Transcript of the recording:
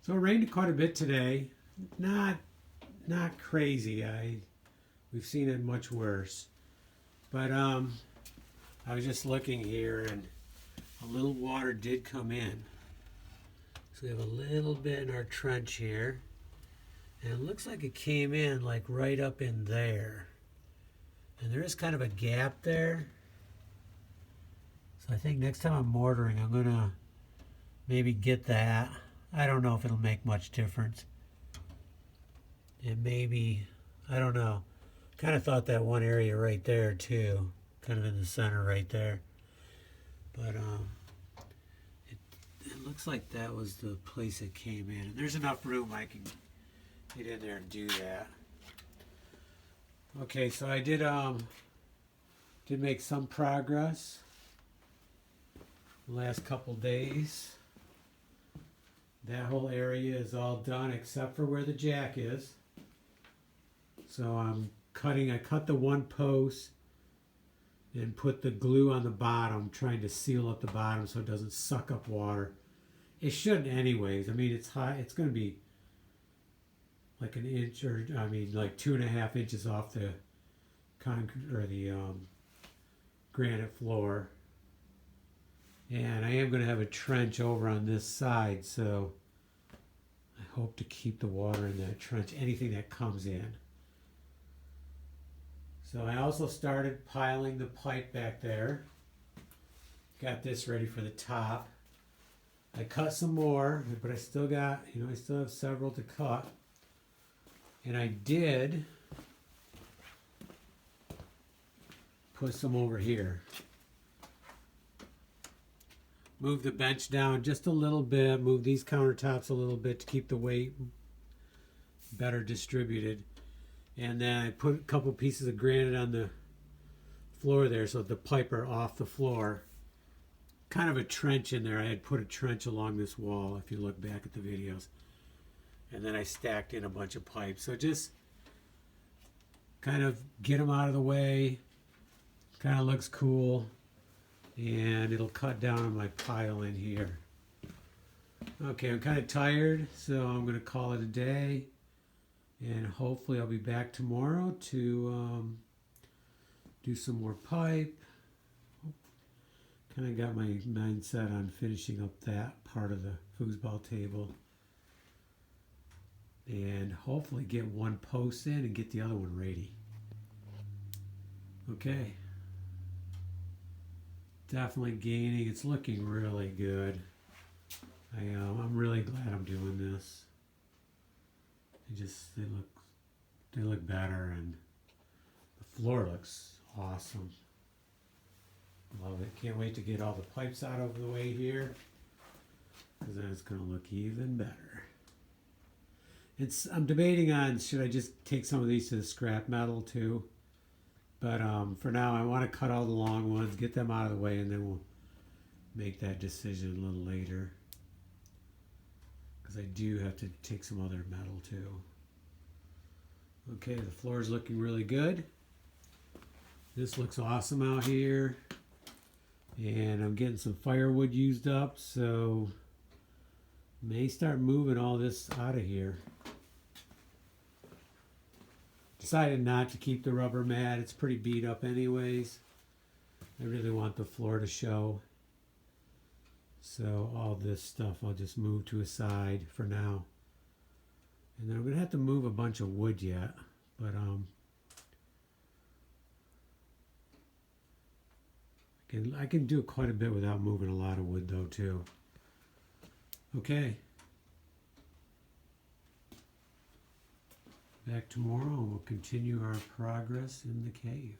So it rained quite a bit today. Not crazy. We've seen it much worse. But I was just looking here and a little water did come in. So we have a little bit in our trench here. And it looks like it came in like right up in there. And there is kind of a gap there. So I think next time I'm mortaring, I'm gonna maybe get that. I don't know if it'll make much difference. And maybe, I don't know. Kind of thought that one area right there too. Kind of in the center right there. But it looks like that was the place it came in. And there's enough room I can get in there and do that. Okay, so I did make some progress the last couple days. That whole area is all done except for where the jack is. So I cut the one post and put the glue on the bottom, trying to seal up the bottom so it doesn't suck up water. It shouldn't anyways. I mean, it's high. It's going to be like an inch or, I mean, like 2.5 inches off the concrete or the granite floor. And I am going to have a trench over on this side, so I hope to keep the water in that trench, anything that comes in. So I also started piling the pipe back there. Got this ready for the top. I cut some more, but I still got, I still have several to cut. And I did put some over here. Move the bench down just a little bit, move these countertops a little bit to keep the weight better distributed. And then I put a couple pieces of granite on the floor there so the pipe are off the floor. Kind of a trench in there. I had put a trench along this wall if you look back at the videos. And then I stacked in a bunch of pipes. So just kind of get them out of the way. Kind of looks cool. And it'll cut down on my pile in here. Okay, I'm kind of tired, so I'm going to call it a day. And hopefully I'll be back tomorrow to do some more pipe. Kind of got my mindset on finishing up that part of the foosball table. And hopefully get one post in and get the other one ready. Okay. Definitely gaining. It's looking really good. I'm really glad I'm doing this. They look better, and the floor looks awesome. Love it. Can't wait to get all the pipes out of the way here, because then it's going to look even better. I'm debating on, should I just take some of these to the scrap metal too? But for now, I want to cut all the long ones, get them out of the way, and then we'll make that decision a little later. Because I do have to take some other metal too. Okay, the floor is looking really good. This looks awesome out here. And I'm getting some firewood used up, so may start moving all this out of here. Decided not to keep the rubber mat. It's pretty beat up anyways. I really want the floor to show. So all this stuff I'll just move to a side for now. And then I'm going to have to move a bunch of wood yet. But I can do quite a bit without moving a lot of wood though too. Okay. Back tomorrow and we'll continue our progress in the cave.